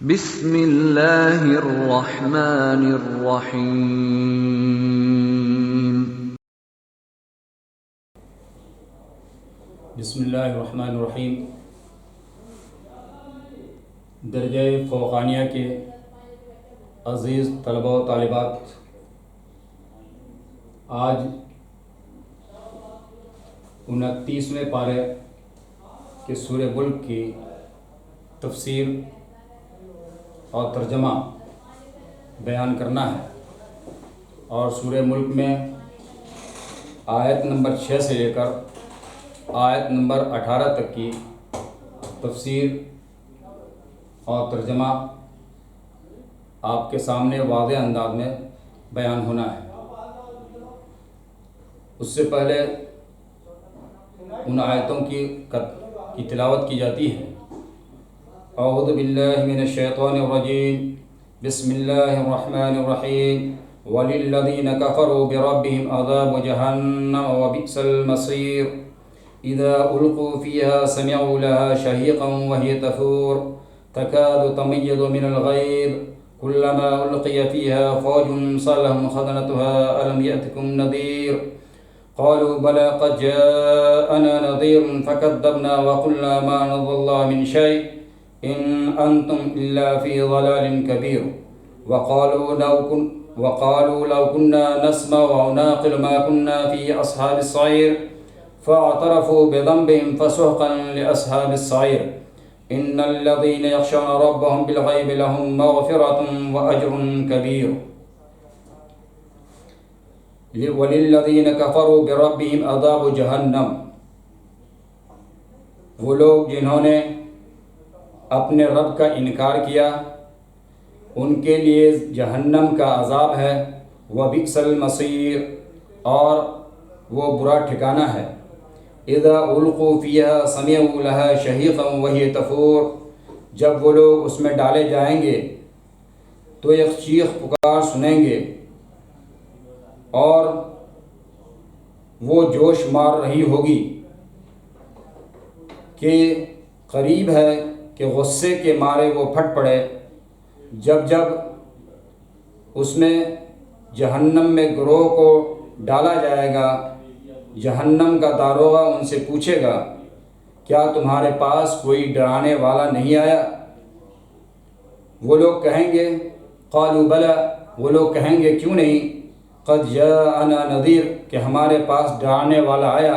بسم اللہ الرحمن الرحیم۔ بسم اللہ الرحمن الرحیم۔ درجہ فوقانیہ کے عزیز طلباء و طالبات، آج 29ویں پارے کے سورہ ملک کی تفسیر اور ترجمہ بیان کرنا ہے، اور سورہ ملک میں آیت نمبر 6 سے لے کر آیت نمبر 18 تک کی تفسیر اور ترجمہ آپ کے سامنے واضح انداز میں بیان ہونا ہے۔ اس سے پہلے ان آیتوں کی تلاوت کی جاتی ہے۔ اعوذ باللہ من الشیطان الرجیم، بسم اللہ الرحمن الرحیم۔ وَلِلَّذِينَ كَفَرُوا بِرَبِّهِمْ عَذَابُ جَهَنَّمَ وَبِئْسَ الْمَصِيرُ إِذَا أُلْقُوا فِيهَا سَمِعُوا لَهَا شَهِيقًا وَهِيَ تَفُورُ تَكَادُ تَمَيَّزُ مِنَ الْغَيْظِ كُلَّمَا أُلْقِيَ فِيهَا فَوْجٌ سَأَلَهُمْ خَزَنَتُهَا أَلَمْ يَأْتِكُمْ نَذِيرٌ قالوا بلى قد جاءنا نذير فكذبنا وقلنا ما نزل الله من شيء إن أنتم إلا في ضلال كبير وقالوا لو كنا نسمع أو نعقل ما كنا في أصحاب السعير فاعترفوا بذنبهم فسحقا لأصحاب السعير إن الذين يخشون ربهم بالغيب لهم مغفرة وأجر كبير وَلِلَّذِينَ كَفَرُوا بِرَبِّهِمْ عَذَابُ جَهَنَّمَ، وہ لوگ جنہوں نے اپنے رب کا انکار کیا ان کے لیے جہنم کا عذاب ہے، وَبِئْسَ الْمَصِيرُ، اور وہ برا ٹھکانہ ہے۔ اِذَا أُلْقُوا فِيهَا سَمِعُوا لَهَا شَهِيقًا وَهِيَ تَفُورُ، جب وہ لوگ اس میں ڈالے جائیں گے تو ایک چیخ پکار سنیں گے اور وہ جوش مار رہی ہوگی کہ قریب ہے کہ غصے کے مارے وہ پھٹ پڑے۔ جب اس میں جہنم میں گروہ کو ڈالا جائے گا، جہنم کا داروغہ ان سے پوچھے گا کیا تمہارے پاس کوئی ڈرانے والا نہیں آیا؟ وہ لوگ کہیں گے قالوا بلی، وہ لوگ کہیں گے کیوں نہیں، قد جاءنا نذیر، کہ ہمارے پاس ڈرانے والا آیا،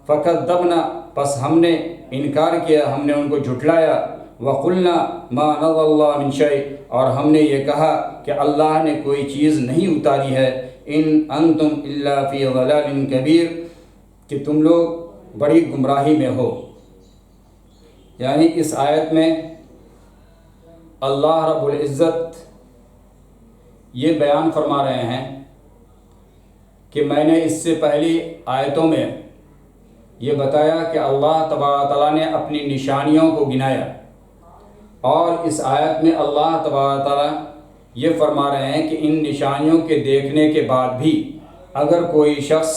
فکذبنا، پس ہم نے انکار کیا، ہم نے ان کو جھٹلایا، وقلنا ما نزل اللہ من شیء، اور ہم نے یہ کہا کہ اللہ نے کوئی چیز نہیں اتاری ہے، ان انتم الا فی ضلال کبیر، کہ تم لوگ بڑی گمراہی میں ہو۔ یعنی اس آیت میں اللہ رب العزت یہ بیان فرما رہے ہیں کہ میں نے اس سے پہلی آیتوں میں یہ بتایا کہ اللہ تبارک تعالیٰ نے اپنی نشانیوں کو گنایا، اور اس آیت میں اللہ تبارک تعالیٰ یہ فرما رہے ہیں کہ ان نشانیوں کے دیکھنے کے بعد بھی اگر کوئی شخص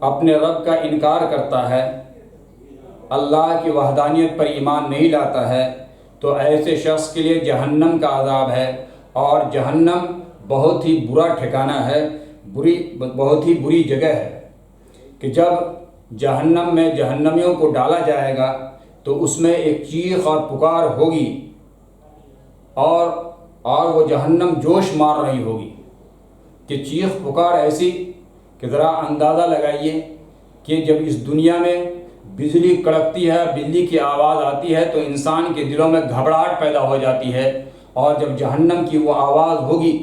اپنے رب کا انکار کرتا ہے، اللہ کی وحدانیت پر ایمان نہیں لاتا ہے، تو ایسے شخص کے لیے جہنم کا عذاب ہے، اور جہنم بہت ہی برا ٹھکانہ ہے، بہت ہی بری جگہ ہے، کہ جب جہنم میں جہنمیوں کو ڈالا جائے گا تو اس میں ایک چیخ اور پکار ہوگی، اور وہ جہنم جوش مار رہی ہوگی، کہ چیخ پکار ایسی کہ ذرا اندازہ لگائیے کہ جب اس دنیا میں بجلی کڑکتی ہے، بجلی کی آواز آتی ہے تو انسان کے دلوں میں گھبراہٹ پیدا ہو جاتی ہے، اور جب جہنم کی وہ آواز ہوگی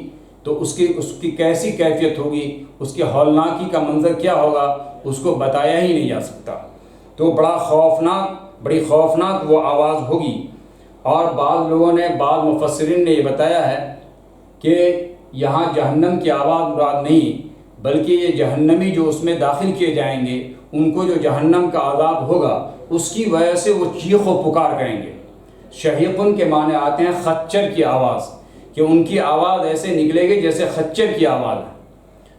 تو اس کی کیسی کیفیت ہوگی، اس کی ہولناکی کا منظر کیا ہوگا، اس کو بتایا ہی نہیں جا سکتا۔ تو بڑی خوفناک وہ آواز ہوگی۔ اور بعض لوگوں نے، بعض مفسرین نے یہ بتایا ہے کہ یہاں جہنم کی آواز مراد نہیں، بلکہ یہ جہنمی جو اس میں داخل کیے جائیں گے ان کو جو جہنم کا عذاب ہوگا اس کی وجہ سے وہ چیخ و پکار کریں گے۔ شہیقن کے معنی آتے ہیں خچر کی آواز، کہ ان کی آواز ایسے نکلے گی جیسے خچر کی آواز ہے،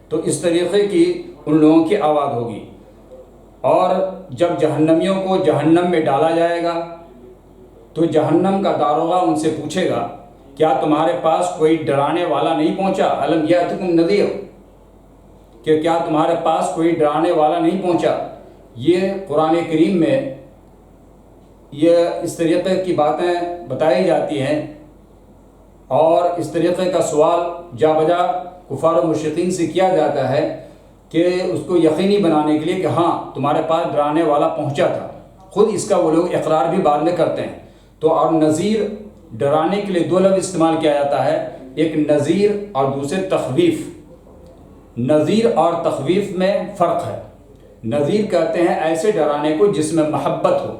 تو اس طریقے کی ان لوگوں کی آواز ہوگی۔ اور جب جہنمیوں کو جہنم میں ڈالا جائے گا تو جہنم کا داروغہ ان سے پوچھے گا کیا تمہارے پاس کوئی ڈرانے والا نہیں پہنچا؟ الم یاتکم نذیر، کہ کیا تمہارے پاس کوئی ڈرانے والا نہیں پہنچا؟ یہ قرآن کریم میں یہ اس طریقے کی باتیں بتائی جاتی ہیں، اور اس طریقے کا سوال جا بجا کفار و مشرکین سے کیا جاتا ہے کہ اس کو یقینی بنانے کے لیے کہ ہاں تمہارے پاس ڈرانے والا پہنچا تھا۔ خود اس کا وہ لوگ اقرار بھی بعد میں کرتے ہیں۔ تو اور نذیر، ڈرانے کے لیے دو لفظ استعمال کیا جاتا ہے، ایک نذیر اور دوسرے تخویف۔ نذیر اور تخویف میں فرق ہے۔ نذیر کہتے ہیں ایسے ڈرانے کو جس میں محبت ہو،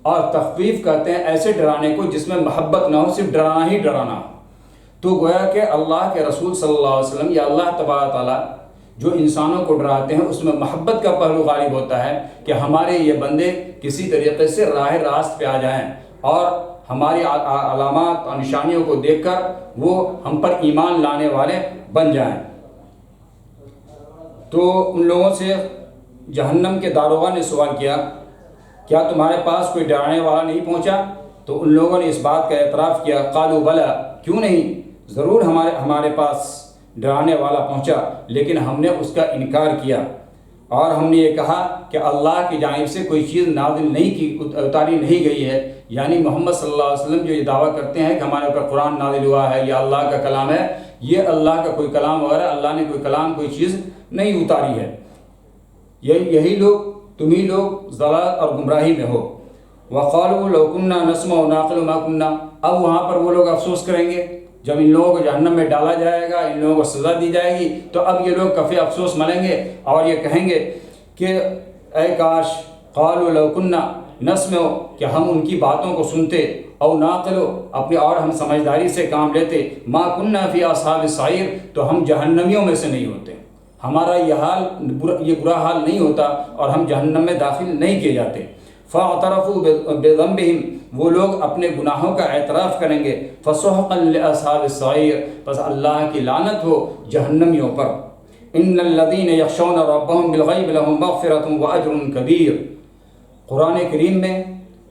اور تخویف کہتے ہیں ایسے ڈرانے کو جس میں محبت نہ ہو، صرف ڈرانا ہی ڈرانا ہو۔ تو گویا کہ اللہ کے رسول صلی اللہ علیہ وسلم یا اللہ تبارک تعالیٰ جو انسانوں کو ڈراتے ہیں اس میں محبت کا پہلو غالب ہوتا ہے کہ ہمارے یہ بندے کسی طریقے سے راہ راست پہ آ جائیں اور ہماری علامات اور نشانیوں کو دیکھ کر وہ ہم پر ایمان لانے والے بن جائیں۔ تو ان لوگوں سے جہنم کے داروغہ نے سوال کیا کیا تمہارے پاس کوئی ڈرانے والا نہیں پہنچا؟ تو ان لوگوں نے اس بات کا اعتراف کیا، قالوا بلا، کیوں نہیں، ضرور ہمارے پاس ڈرانے والا پہنچا، لیکن ہم نے اس کا انکار کیا، اور ہم نے یہ کہا کہ اللہ کی جانب سے کوئی چیز نازل نہیں کی، اتاری نہیں گئی ہے۔ یعنی محمد صلی اللہ علیہ وسلم جو یہ دعویٰ کرتے ہیں کہ ہمارے اوپر قرآن نازل ہوا ہے یا اللہ کا کلام ہے، یہ اللہ کا کوئی کلام وغیرہ، اللہ نے کوئی کلام کوئی چیز نہیں اتاری ہے۔ یہی لوگ، تمہیں لوگ ضلالت اور گمراہی میں ہو۔ وقالوا لو كنا نسمع ونعقل ما كنا، اب وہاں پر وہ لوگ افسوس کریں گے جب ان لوگوں کو جہنم میں ڈالا جائے گا، ان لوگوں کو سزا دی جائے گی، تو اب یہ لوگ کفی افسوس منیں گے اور یہ کہیں گے کہ اے کاش، قالوا لو كنا نسمع، کہ ہم ان کی باتوں کو سنتے، او نعقل، اپنی اور ہم سمجھداری سے کام لیتے، ما كنا فی اصحاب السعیر، تو ہم جہنمیوں میں سے نہیں ہوتے، ہمارا یہ برا حال نہیں ہوتا اور ہم جہنم میں داخل نہیں کیے جاتے۔ فاعترفوا بذنبہم، وہ لوگ اپنے گناہوں کا اعتراف کریں گے، فسحقا لاصحاب السعیر، پس اللہ کی لعنت ہو جہنمیوں پر۔ ان الذین یخشون ربهم بالغیب لهم مغفرۃ واجر کبیر۔ قرآن کریم میں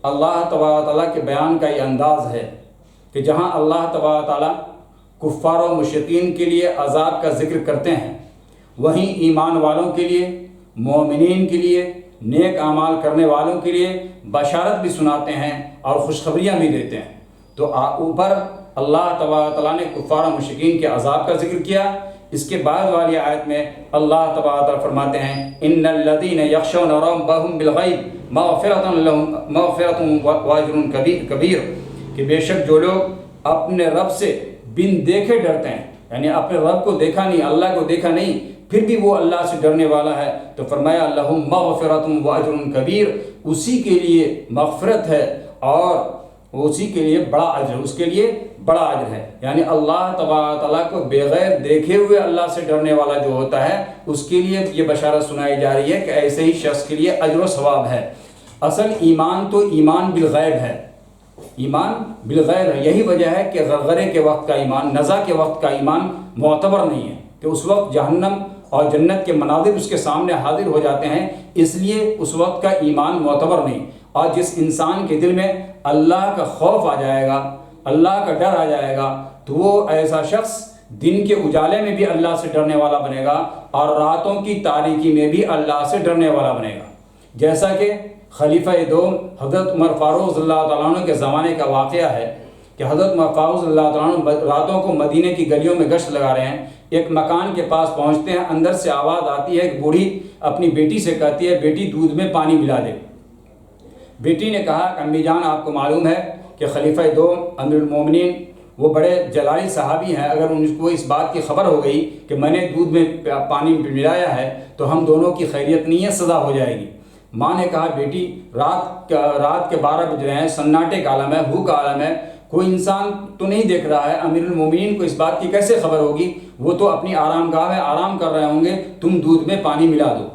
اللہ تبارک تعالیٰ کے بیان کا یہ انداز ہے کہ جہاں اللہ تبارک تعالیٰ کفار و مشرکین کے لیے عذاب کا ذکر کرتے ہیں، وہیں ایمان والوں کے لیے، مومنین کے لیے، نیک اعمال کرنے والوں کے لیے بشارت بھی سناتے ہیں اور خوشخبریاں بھی دیتے ہیں۔ تو اوپر اللہ تبارک تعالیٰ نے کفار و مشرکین کے عذاب کا ذکر کیا، اس کے بعد والی آیت میں اللہ تبارک تعالیٰ فرماتے ہیں ان الذین یخشون ربهم بالغیب مغفرۃ واجر کبیر، کہ بے شک جو لوگ اپنے رب سے بن دیکھے ڈرتے ہیں، یعنی اپنے رب کو دیکھا نہیں، اللہ کو دیکھا نہیں، پھر بھی وہ اللہ سے ڈرنے والا ہے، تو فرمایا لہم مغفرۃ واجر کبیر، اسی کے لیے مغفرت ہے اور اسی کے لیے بڑا اجر، اس کے لیے بڑا اجر ہے۔ یعنی اللہ تبارک تعالیٰ کو بغیر دیکھے ہوئے اللہ سے ڈرنے والا جو ہوتا ہے، اس کے لیے یہ بشارت سنائی جا رہی ہے کہ ایسے ہی شخص کے لیے اجر و ثواب ہے۔ اصل ایمان تو ایمان بالغیب ہے، ایمان بالغیب ہے۔ یہی وجہ ہے کہ غرغرے کے وقت کا ایمان، نزا کے وقت کا ایمان معتبر نہیں ہے، کہ اس وقت جہنم اور جنت کے مناظر اس کے سامنے حاضر ہو جاتے ہیں، اس لیے اس وقت کا ایمان معتبر نہیں۔ اور جس انسان کے دل میں اللہ کا خوف آ جائے گا، اللہ کا ڈر آ جائے گا، تو وہ ایسا شخص دن کے اجالے میں بھی اللہ سے ڈرنے والا بنے گا اور راتوں کی تاریکی میں بھی اللہ سے ڈرنے والا بنے گا۔ جیسا کہ خلیفہ دوم حضرت عمر فاروق رضی اللہ تعالیٰ عنہ کے زمانے کا واقعہ ہے کہ حضرت عمر فاروق رضی اللہ تعالیٰ عنہ راتوں کو مدینے کی گلیوں میں گشت لگا رہے ہیں، ایک مکان کے پاس پہنچتے ہیں، اندر سے آواز آتی ہے، ایک بوڑھی اپنی بیٹی سے کہتی ہے بیٹی دودھ میں پانی ملا دے۔ بیٹی نے کہا کہ امی جان آپ کو معلوم ہے کہ خلیفہ دوم امیر المومنین وہ بڑے جلالی صحابی ہیں، اگر ان کو اس بات کی خبر ہو گئی کہ میں نے دودھ میں پانی ملایا ہے تو ہم دونوں کی خیریت نہیں ہے، سزا ہو جائے گی۔ ماں نے کہا بیٹی رات کے 12 بج رہے ہیں، سناٹے کا عالم ہے، بھوک کا عالم ہے، کوئی انسان تو نہیں دیکھ رہا ہے، امیر المومنین کو اس بات کی کیسے خبر ہوگی؟ وہ تو اپنی آرام گاہ میں آرام کر رہے ہوں گے، تم دودھ میں پانی ملا دو۔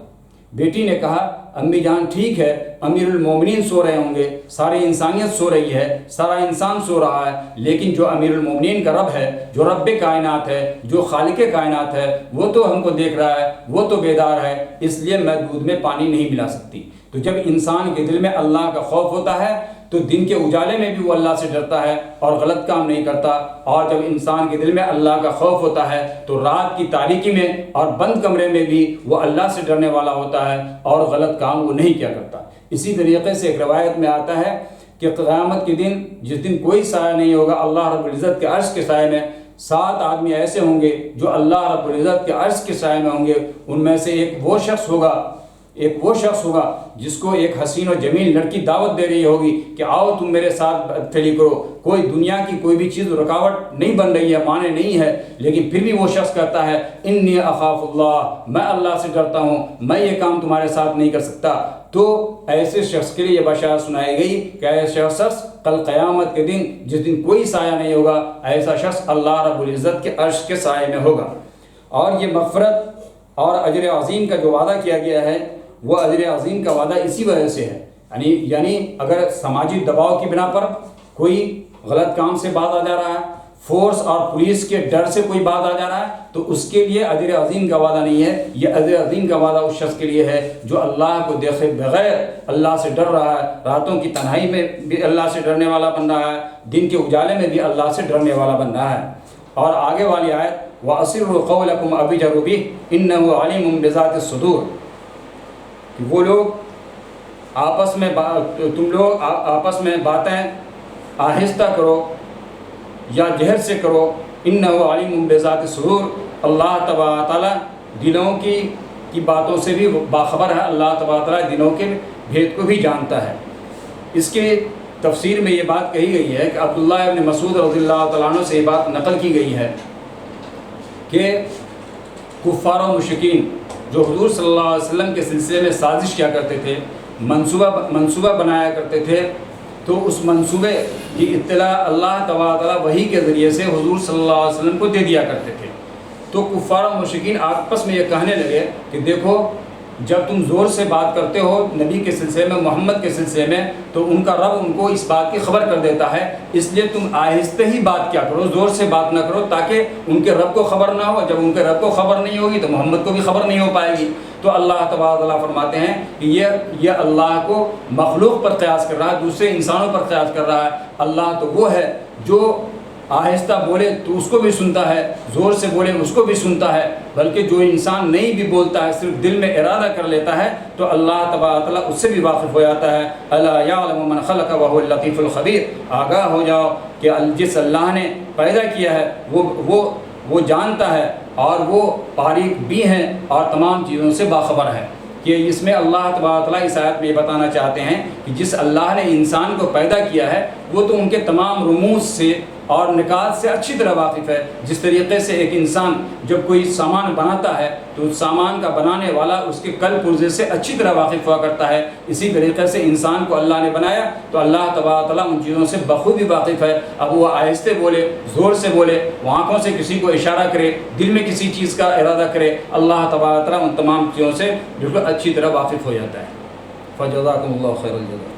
بیٹی نے کہا امی جان ٹھیک ہے، امیر المومنین سو رہے ہوں گے، ساری انسانیت سو رہی ہے، سارا انسان سو رہا ہے، لیکن جو امیر المومنین کا رب ہے، جو رب کائنات ہے، جو خالق کائنات ہے، وہ تو ہم کو دیکھ رہا ہے، وہ تو بیدار ہے، اس لیے میں دودھ میں پانی نہیں ملا سکتی۔ تو جب انسان کے دل میں اللہ کا خوف ہوتا ہے تو دن کے اجالے میں بھی وہ اللہ سے ڈرتا ہے اور غلط کام نہیں کرتا، اور جب انسان کے دل میں اللہ کا خوف ہوتا ہے تو رات کی تاریکی میں اور بند کمرے میں بھی وہ اللہ سے ڈرنے والا ہوتا ہے اور غلط کام وہ نہیں کیا کرتا۔ اسی طریقے سے ایک روایت میں آتا ہے کہ قیامت کے دن جس دن کوئی سایہ نہیں ہوگا اللہ رب العزت کے عرش کے سائے میں، 7 آدمی ایسے ہوں گے جو اللہ رب العزت کے عرش کے سائے میں ہوں گے۔ ان میں سے ایک وہ شخص ہوگا جس کو ایک حسین و جمیل لڑکی دعوت دے رہی ہوگی کہ آؤ تم میرے ساتھ بدفعلی کرو، کوئی دنیا کی کوئی بھی چیز رکاوٹ نہیں بن رہی ہے، مانے نہیں ہے، لیکن پھر بھی وہ شخص کہتا ہے انی اخاف اللہ، میں اللہ سے ڈرتا ہوں، میں یہ کام تمہارے ساتھ نہیں کر سکتا۔ تو ایسے شخص کے لیے یہ بشارت سنائی گئی کہ ایسا شخص کل قیامت کے دن جس دن کوئی سایہ نہیں ہوگا، ایسا شخص اللہ رب العزت کے عرش کے سائے میں ہوگا۔ اور یہ مغفرت اور اجر عظیم کا جو وعدہ کیا گیا ہے وہ اجر عظیم کا وعدہ اسی وجہ سے ہے، یعنی اگر سماجی دباؤ کی بنا پر کوئی غلط کام سے باز آ جا رہا ہے، فورس اور پولیس کے ڈر سے کوئی باز آ جا رہا ہے، تو اس کے لیے اجر عظیم کا وعدہ نہیں ہے، یہ اجر عظیم کا وعدہ اس شخص کے لیے ہے جو اللہ کو دیکھے بغیر اللہ سے ڈر رہا ہے، راتوں کی تنہائی میں بھی اللہ سے ڈرنے والا بن رہا ہے، دن کے اجالے میں بھی اللہ سے ڈرنے والا بن رہا ہے۔ اور آگے والی آیت وَأَسِرُّوا قَوْلَكُمْ أَوْ اجْهَرُوا بِهِ إِنَّهُ عَلِيمٌ بِذَاتِ الصُّدُورِ، کہ وہ لوگ تم لوگ آپس میں باتیں آہستہ کرو یا جہر سے کرو، انہ علیم بذات الصدور، اللہ تبارک تعالیٰ دلوں کی باتوں سے بھی باخبر ہے، اللہ تبارک تعالیٰ دلوں کے بھید کو بھی جانتا ہے۔ اس کے تفسیر میں یہ بات کہی گئی ہے کہ عبداللہ ابن مسعود رضی اللہ تعالیٰ عنہ سے یہ بات نقل کی گئی ہے کہ کفار و مشرکین جو حضور صلی اللہ علیہ وسلم کے سلسلے میں سازش کیا کرتے تھے، منصوبہ بنایا کرتے تھے، تو اس منصوبے کی اطلاع اللہ تعالیٰ وحی کے ذریعے سے حضور صلی اللہ علیہ وسلم کو دے دیا کرتے تھے۔ تو کفار و مشرکین آپس میں یہ کہنے لگے کہ دیکھو جب تم زور سے بات کرتے ہو نبی کے سلسلے میں، محمد کے سلسلے میں، تو ان کا رب ان کو اس بات کی خبر کر دیتا ہے، اس لیے تم آہستہ ہی بات کیا کرو، زور سے بات نہ کرو تاکہ ان کے رب کو خبر نہ ہو، جب ان کے رب کو خبر نہیں ہوگی تو محمد کو بھی خبر نہیں ہو پائے گی۔ تو اللہ تبارک تعالیٰ فرماتے ہیں کہ یہ اللہ کو مخلوق پر قیاس کر رہا ہے، دوسرے انسانوں پر قیاس کر رہا ہے۔ اللہ تو وہ ہے جو آہستہ بولے تو اس کو بھی سنتا ہے، زور سے بولے اس کو بھی سنتا ہے، بلکہ جو انسان نہیں بھی بولتا ہے صرف دل میں ارادہ کر لیتا ہے تو اللہ تبارک تعالیٰ اس سے بھی واقف ہو جاتا ہے۔ الا یعلم من خلق وهو اللطیف الخبیر، آگاہ ہو جاؤ کہ جس اللہ نے پیدا کیا ہے وہ جانتا ہے اور وہ باریک بھی ہیں اور تمام چیزوں سے باخبر ہے۔ کہ اس میں اللہ تبارک تعالیٰ اس آیت میں یہ بتانا چاہتے ہیں کہ جس اللہ نے انسان کو پیدا کیا ہے وہ تو ان کے تمام رموز سے اور نکات سے اچھی طرح واقف ہے۔ جس طریقے سے ایک انسان جب کوئی سامان بناتا ہے تو اس سامان کا بنانے والا اس کے کل پرزے سے اچھی طرح واقف ہوا کرتا ہے، اسی طریقے سے انسان کو اللہ نے بنایا تو اللہ تبارک تعالیٰ ان چیزوں سے بخوبی واقف ہے۔ اب وہ آہستہ بولے، زور سے بولے، وہ آنکھوں سے کسی کو اشارہ کرے، دل میں کسی چیز کا ارادہ کرے، اللہ تبارک تعالیٰ ان تمام چیزوں سے بالکل اچھی طرح واقف ہو جاتا ہے۔ فجزاکم اللہ خیر الجزا۔